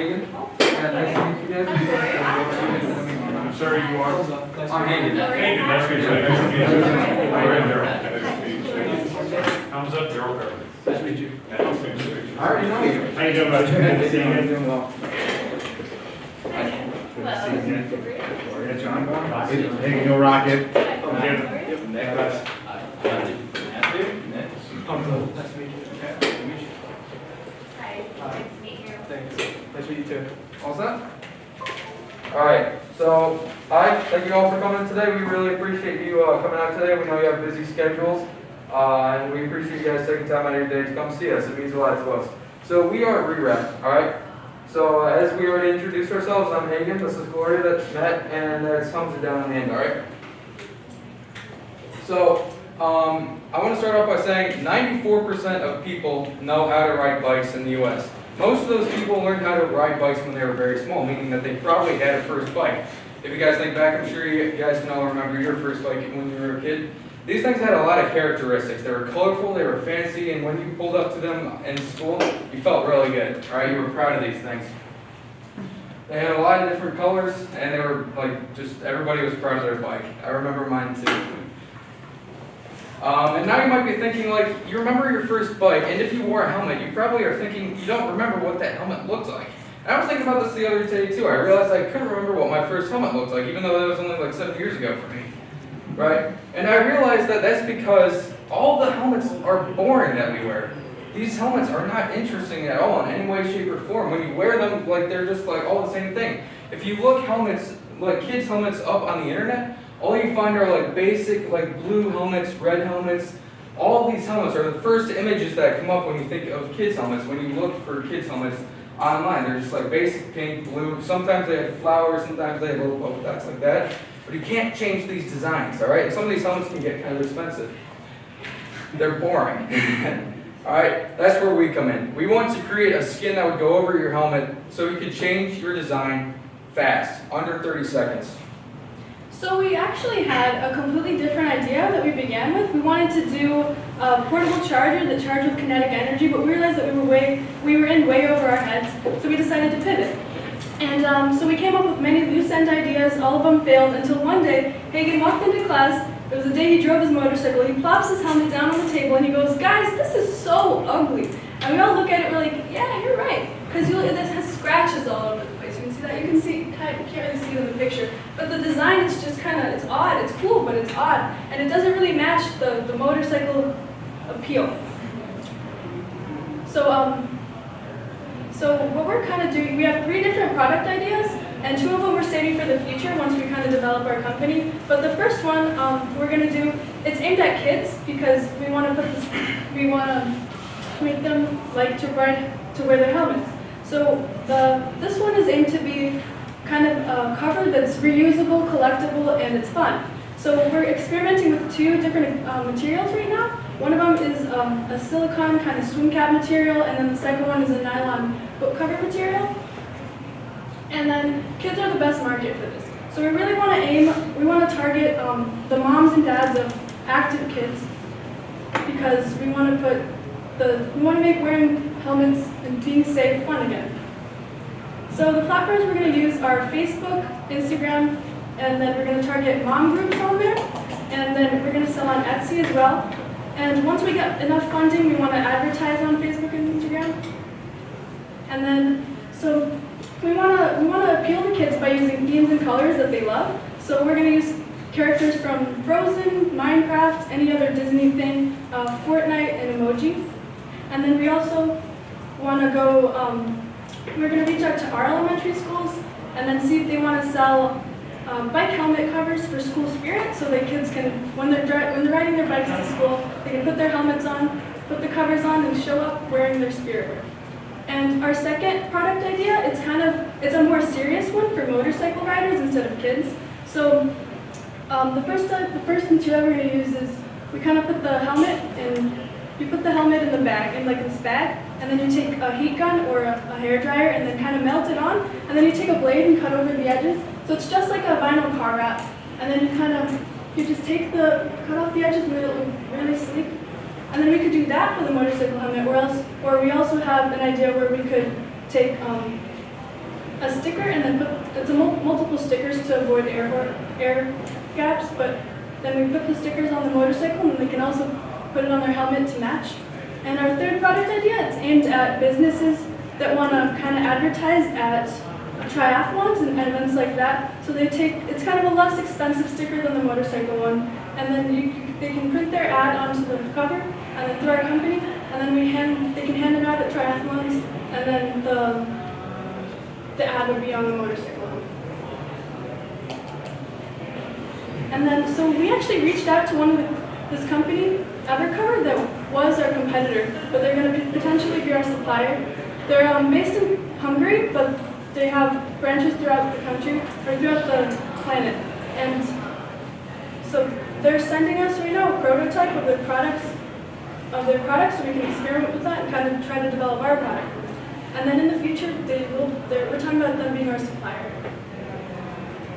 Hagen. Yeah, nice to meet you guys. I'm sorry, you are? I'm Hagen. Hagen, nice to meet you. Nice to meet you. Hi, Daryl. Nice to meet you. Thumbs up, Daryl Carver. Nice to meet you. Yeah, nice to meet you. I already know you. How you doing, bud? Good to see you. I'm doing well. Good to see you again. Yeah, John. Hey, go Rocket. Nice to meet you. Hi, nice to meet you. Thanks. Nice to meet you too. All set? All right. So thank you all for coming today. We really appreciate you coming out today. We know you have busy schedules, and we appreciate you guys taking time out of your day to come see us. It means a lot to us. So we are ReRep. All right. So as we already introduced ourselves, I'm Hagen. This is Gloria. That's Matt, and that's Hamza down on the end. All right. So I want to start off by saying 94% of people know how to ride bikes in the U.S. Most of those people learned how to ride bikes when they were very small, meaning that they probably had a first bike. If you guys think back, I'm sure you guys can all remember your first bike when you were a kid. These things had a lot of characteristics. They were colorful, they were fancy, and when you pulled up to them in school, you felt really good. All right, you were proud of these things. They had a lot of different colors, and they were like just everybody was proud of their bike. I remember mine too. And now you might be thinking, like, you remember your first bike, and if you wore a helmet, you probably are thinking you don't remember what that helmet looked like. And I was thinking about this the other day too. I realized I couldn't remember what my first helmet looked like, even though that was only like 7 years ago for me, right? And I realized that that's because all the helmets are boring that we wear. These helmets are not interesting at all in any way, shape, or form. When you wear them, like they're just like all the same thing. If you look helmets, like kids' helmets up on the internet, all you find are like basic, like blue helmets, red helmets. All of these helmets are the first images that come up when you think of kids' helmets. When you look for kids' helmets online, they're just like basic pink, blue. Sometimes they have flowers, sometimes they have little polka dots like that. But you can't change these designs, all right? And some of these helmets can get kind of expensive. They're boring. All right, that's where we come in. We want to create a skin that would go over your helmet so you can change your design fast, under 30 seconds. So we actually had a completely different idea that we began with. We wanted to do a portable charger that charged with kinetic energy, but we realized that we were in way over our heads, so we decided to pivot. And so we came up with many loose end ideas. All of them failed until one day Hagen walked into class. It was the day he drove his motorcycle. He plops his helmet down on the table and he goes, "Guys, this is so ugly." And we all look at it, we're like, "Yeah, you're right." Because you look at this, it has scratches all over the place. You can see that. You can see, you can't really see it in the picture. But the design is just kind of, it's odd. It's cool, but it's odd. And it doesn't really match the motorcycle appeal. So what we're kind of doing, we have 3 different product ideas, and 2 of them we're saving for the future once we kind of develop our company. But the first one we're going to do, it's aimed at kids because we want to make them like to wear their helmets. So this one is aimed to be kind of a cover that's reusable, collectible, and it's fun. So we're experimenting with 2 different materials right now. One of them is a silicone kind of swim cap material, and then the second one is a nylon book cover material. And then kids are the best market for this. So we really want to target the moms and dads of active kids because we want to make wearing helmets and being safe fun again. So the platforms we're going to use are Facebook, Instagram, and then we're going to target mom groups on there, and then we're going to sell on Etsy as well. And once we get enough funding, we want to advertise on Facebook and Instagram. And then, so we want to appeal to kids by using themes and colors that they love. So we're going to use characters from Frozen, Minecraft, any other Disney thing, Fortnite, and emoji. And then we also want to go, we're going to reach out to our elementary schools and then see if they want to sell bike helmet covers for school spirit, so that kids can, when they're riding their bikes to school, they can put their helmets on, put the covers on, and show up wearing their spirit wear. And our second product idea, it's a more serious one for motorcycle riders instead of kids. So the first material we're going to use is we kind of put the helmet in. You put the helmet in the bag, in like this bag, and then you take a heat gun or a hair dryer and then kind of melt it on, and then you take a blade and cut over the edges. So it's just like a vinyl car wrap, and then you just cut off the edges and it'll look really sleek. And then we could do that for the motorcycle helmet, or we also have an idea where we could take a sticker and then it's multiple stickers to avoid air gaps, but then we put the stickers on the motorcycle and they can also put it on their helmet to match. And our third product idea, it's aimed at businesses that want to kind of advertise at triathlons and events like that. So it's kind of a less expensive sticker than the motorcycle one. And then they can print their ad onto the cover and then through our company, and then they can hand it out at triathlons, and then the ad would be on the motorcycle. And then, so we actually reached out to this company, Evercover, that was our competitor, but they're going to potentially be our supplier. They're based in Hungary, but they have branches throughout the country, or throughout the planet. And so they're sending us right now a prototype of their products, so we can experiment with that and kind of try to develop our product. And then in the future, we're talking about them being our supplier.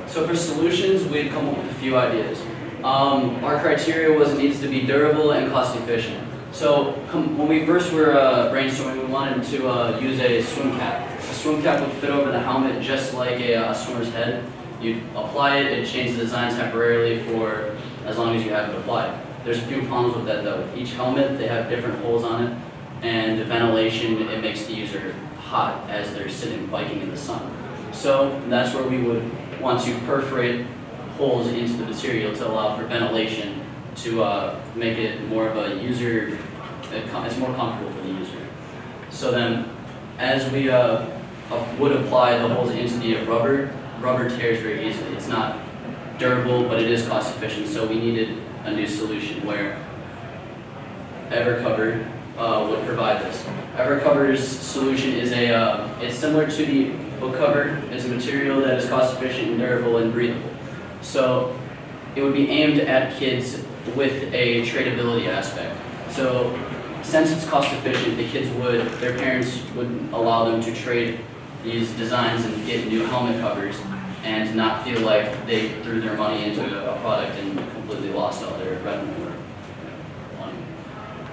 So for solutions, we had come up with a few ideas. Our criteria was it needs to be durable and cost efficient. So when we first were brainstorming, we wanted to use a swim cap. A swim cap would fit over the helmet just like a swimmer's head. You'd apply it, it'd change the design temporarily for as long as you have it applied. There's a few problems with that though. Each helmet, they have different holes on it, and the ventilation, it makes the user hot as they're sitting biking in the sun. So that's where we would want to perforate holes into the material to allow for ventilation to make it more of a user, it's more comfortable for the user. So then, as we would apply the holes into the rubber tears very easily. It's not durable, but it is cost efficient, so we needed a new solution where Evercover would provide this. Evercover's solution is it's similar to the book cover. It's a material that is cost efficient and durable and breathable. So it would be aimed at kids with a tradability aspect. So since it's cost efficient, their parents would allow them to trade these designs and get new helmet covers and not feel like they threw their money into a product and completely lost all their revenue or money.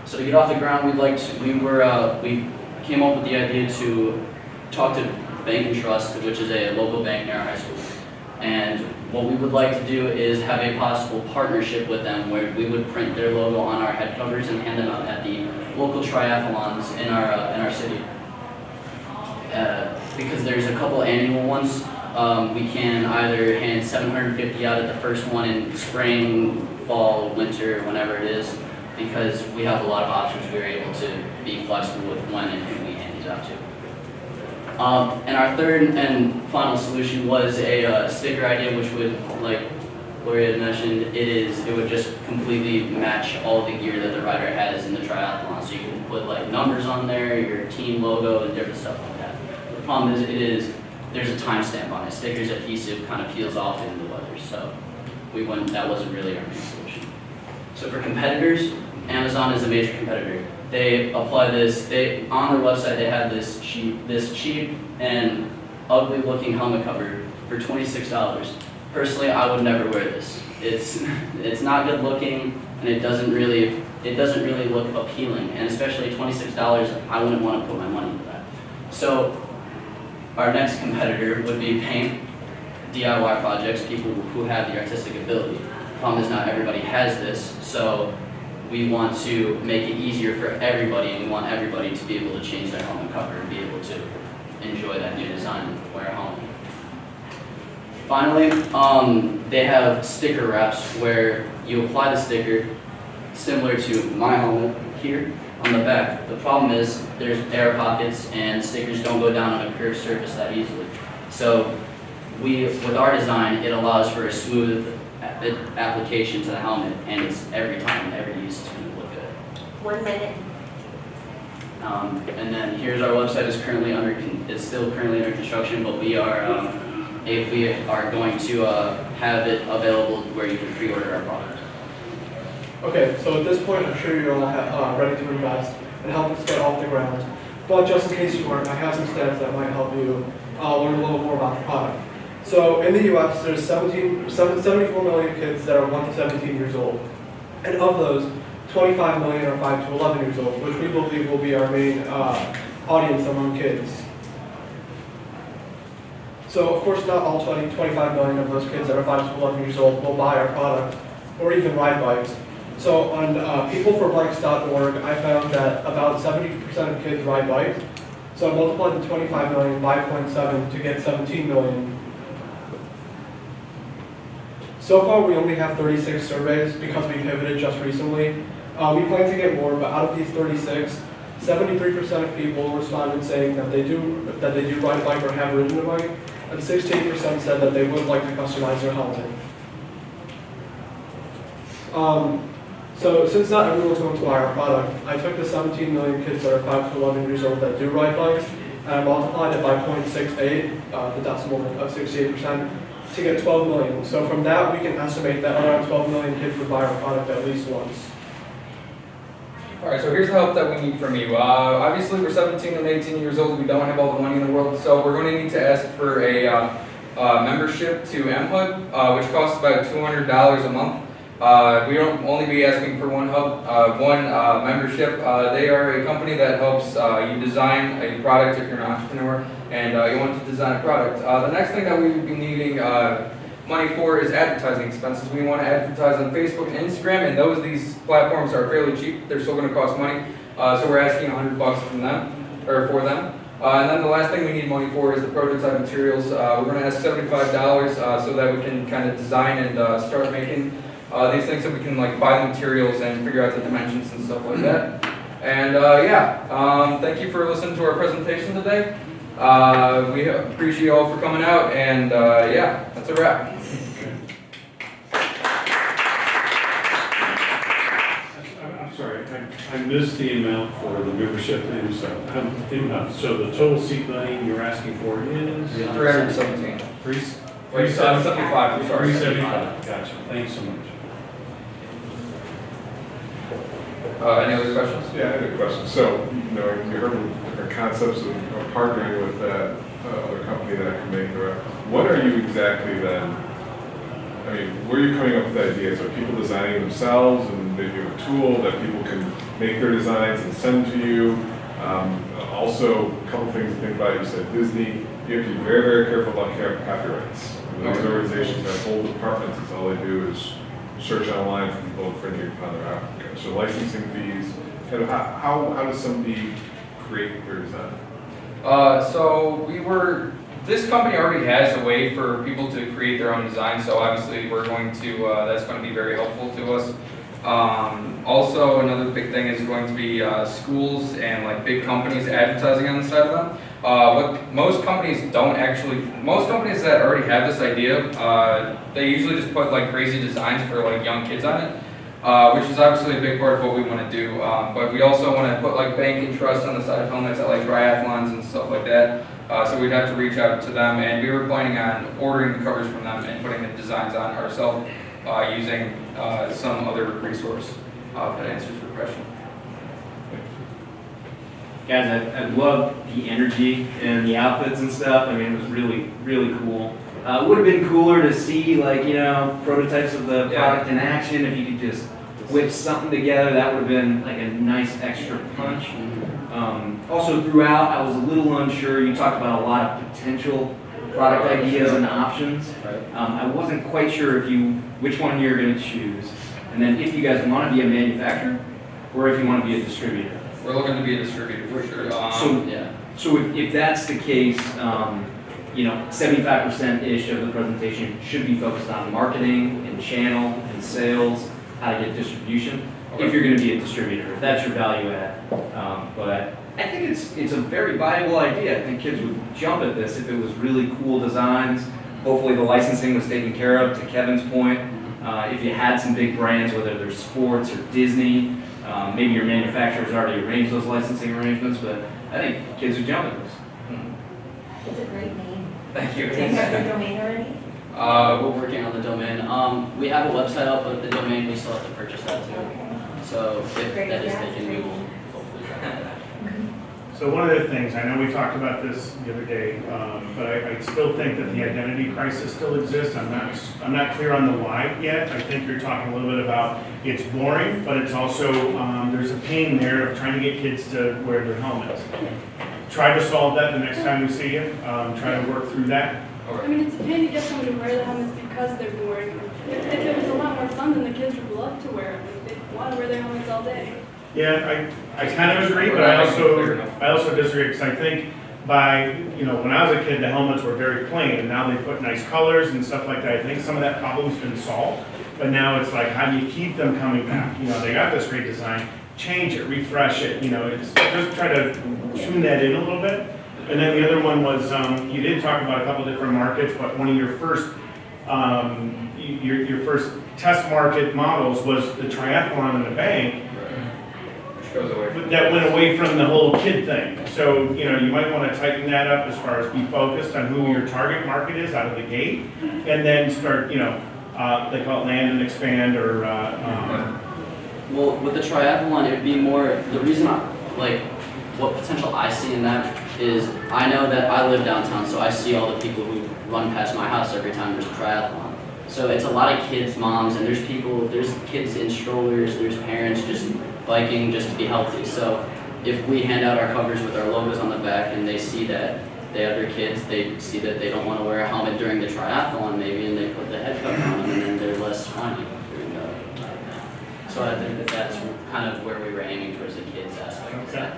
So to get off the ground, we came up with the idea to talk to Bank and Trust, which is a local bank near our high school. And what we would like to do is have a possible partnership with them where we would print their logo on our head covers and hand them out at the local triathlons in our city. Because there's a couple annual ones, we can either hand 750 out at the first one in spring, fall, winter, whenever it is, because we have a lot of options. We were able to be flexible with when and who we hand these out to. And our third and final solution was a sticker idea, which would, like Gloria had mentioned, it would just completely match all the gear that the rider has in the triathlon. So you can put like numbers on there, your team logo, and different stuff like that. The problem is, there's a timestamp on it. Sticker's adhesive kind of peels off in the weather, so that wasn't really our main solution. So for competitors, Amazon is a major competitor. They apply this, on their website they have this cheap and ugly looking helmet cover for $26. Personally, I would never wear this. It's not good looking, and it doesn't really look appealing, and especially $26, I wouldn't want to put my money into that. So our next competitor would be paint, DIY projects, people who have the artistic ability. The problem is not everybody has this, so we want to make it easier for everybody, and we want everybody to be able to change their helmet cover and be able to enjoy that new design and wear a helmet. Finally, they have sticker wraps where you apply the sticker similar to my helmet here on the back. The problem is there's air pockets and stickers don't go down on a curved surface that easily. So with our design, it allows for a smooth application to the helmet, and it's every use it's going to look good. 1 minute. And then here's our website. It's still currently under construction, but we are going to have it available where you can pre-order our product. Okay, so at this point, I'm sure you're all ready to invest and help us get off the ground. But just in case you weren't, I have some stats that might help you learn a little more about the product. So in the U.S., there's 74 million kids that are 1 to 17 years old. And of those, 25 million are 5 to 11 years old, which we believe will be our main audience among kids. So of course, not all 25 million of those kids that are 5 to 11 years old will buy our product or even ride bikes. So on peopleforbikes.org, I found that about 70% of kids ride bikes. So I multiplied the 25 million by 0.7 to get 17 million. So far, we only have 36 surveys because we pivoted just recently. We plan to get more, but out of these 36, 73% of people responded saying that they do ride a bike or have ridden a bike, and 68% said that they would like to customize their helmet. So since not everyone's going to buy our product, I took the 17 million kids that are 5 to 11 years old that do ride bikes, and I multiplied it by 0.68, the decimal of 68%, to get 12 million. So from that, we can estimate that around 12 million kids would buy our product at least once. Alright, so here's the help that we need from you. Obviously, we're 17 and 18 years old. We don't have all the money in the world, so we're going to need to ask for a membership to MHUD, which costs about $200 a month. We don't only be asking for one membership. They are a company that helps you design a product if you're an entrepreneur and you want to design a product. The next thing that we would be needing money for is advertising expenses. We want to advertise on Facebook and Instagram, and these platforms are fairly cheap. They're still going to cost money, so we're asking $100 from them or for them. And then the last thing we need money for is the prototype materials. We're going to ask $75 so that we can kind of design and start making these things, so we can like buy the materials and figure out the dimensions and stuff like that. And thank you for listening to our presentation today. We appreciate you all for coming out, and that's a wrap. I'm sorry, I missed the amount for the membership thing, so the total seat money you're asking for is? 317. 375, I'm sorry. 375, gotcha, thanks so much. Any other questions? Yeah, I had a question. So, you heard different concepts of partnering with that other company that can make the. What are you exactly then? I mean, where are you coming up with ideas? Are people designing themselves, and they do a tool that people can make their designs and send to you? Also, a couple things to think about. You said Disney. You have to be very, very careful about copyrights. These organizations have whole departments. That's all they do is search online for people infringing upon their applicants. So licensing fees. How does somebody create their design? This company already has a way for people to create their own design, so obviously we're going to, that's going to be very helpful to us. Also, another big thing is going to be schools and like big companies advertising on the side of them. What most companies most companies that already have this idea, they usually just put like crazy designs for like young kids on it, which is obviously a big part of what we want to do. But we also want to put like bank and trust on the side of helmets at like triathlons and stuff like that. So we'd have to reach out to them, and we were planning on ordering the covers from them and putting the designs on ourselves using some other resource that answers your question. Guys, I love the energy and the outfits and stuff. I mean, it was really, really cool. It would have been cooler to see, like, prototypes of the product in action. If you could just whip something together, that would have been like a nice extra punch. Also, throughout, I was a little unsure. You talked about a lot of potential product ideas and options. I wasn't quite sure which one you're going to choose, and then if you guys want to be a manufacturer or if you want to be a distributor. We're looking to be a distributor for sure. So if that's the case, 75%-ish of the presentation should be focused on marketing and channel and sales, how to get distribution, if you're going to be a distributor, if that's your value add. But I think it's a very viable idea. I think kids would jump at this if it was really cool designs. Hopefully the licensing was taken care of, to Kevin's point. If you had some big brands, whether they're sports or Disney, maybe your manufacturer's already arranged those licensing arrangements, but I think kids would jump at this. It's a great name. Thank you. Do you have the domain already? We're working on the domain. We have a website up, but the domain, we still have to purchase that too. Okay. So if Great, that is yeah, taken, we great. will hopefully try that. So one of the things, I know we talked about this the other day, but I still think that the identity crisis still exists. I'm not clear on the why yet. I think you're talking a little bit about it's boring, but it's also, there's a pain there of trying to get kids to wear their helmets. Try to solve that the next time we see you. Try to work through that. I Okay. mean, it's a pain to get someone to wear the helmets because they've been wearing them. If it was a lot more fun, then the kids would love to wear them. They'd want to wear their helmets all day. Yeah, I kind of agree, but I also disagree, because I think by, you know, when I was a kid, the helmets were very plain, and now they put nice colors and stuff like that. I think some of that problem's been solved, but now it's like, how do you keep them coming back? You know, they got this great design, change it, refresh it, you know, it's just try to tune that in a little bit. And then the other one was, you did talk about a couple different markets, but one of your first, your first test market models was the triathlon in the bank. Which goes away. But that went away from the whole kid thing. So, you know, you might want to tighten that up as far as be focused on who your target market is out of the gate. And then start, you know, they call it land and expand or, Well, with the triathlon, it would be more, the reason what potential I see in that is, I know that I live downtown, so I see all the people who run past my house every time there's a triathlon. So it's a lot of kids, moms, and there's kids in strollers, there's parents just biking just to be healthy. So if we hand out our covers with our logos on the back and they see that they have their kids, they see that they don't want to wear a helmet during the triathlon maybe, and they put the head cover on them, and then they're less whiny during the. So I think that that's kind of where we were aiming towards the kids aspect of that.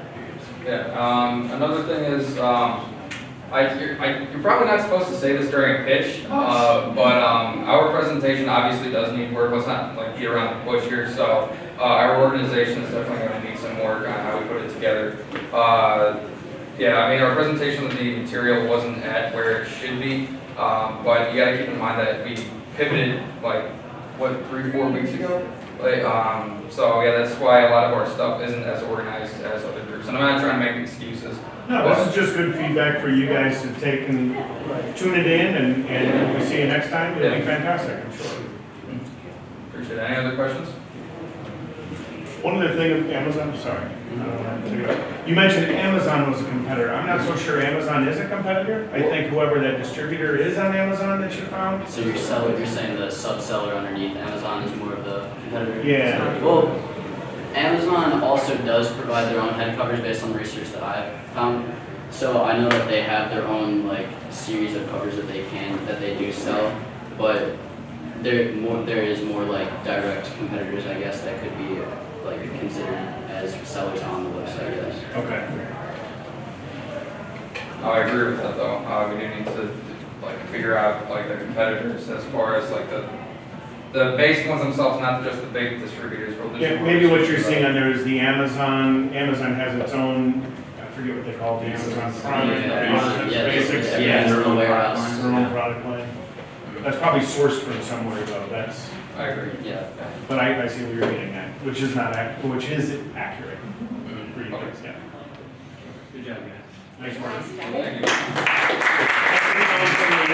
Yeah, another thing is, you're probably not supposed to say this during a pitch, but our presentation obviously does need work. Let's not like beat around the bush here. So our organization is definitely going to need some work on how we put it together. Yeah, I mean our presentation of the material wasn't at where it should be, but you got to keep in mind that we pivoted like what 3-4 weeks ago. So yeah, that's why a lot of our stuff isn't as organized as other groups. And I'm not trying to make excuses. no, this is just good feedback for you guys to take and tune it in, and if we see you next time, it'll be fantastic, I'm sure. Appreciate it. Any other questions? One other thing, Amazon, sorry. You mentioned Amazon was a competitor. I'm not so sure Amazon is a competitor. I think whoever that distributor is on Amazon that you found. So you're saying the sub-seller underneath Amazon is more of the competitor? Yeah. Well, Amazon also does provide their own head covers based on the research that I found. So I know that they have their own like series of covers that they do sell, but there is more like direct competitors, I guess, that could be like considered as sellers on the website, yes. Okay. I agree with that though. We do need to like figure out like the competitors as far as like the basic ones themselves, not just the big distributors. But Yeah, maybe what you're seeing on there is the Amazon. Amazon has its own, I forget what they call it, the Amazon product. Basics. Yeah, their own warehouse. Their own product line. That's probably sourced from somewhere though, that's, I agree. Yeah. but I see what you're getting at, which is accurate for you guys, yeah. Good job, guys. Nice work. Thank you. Thank you.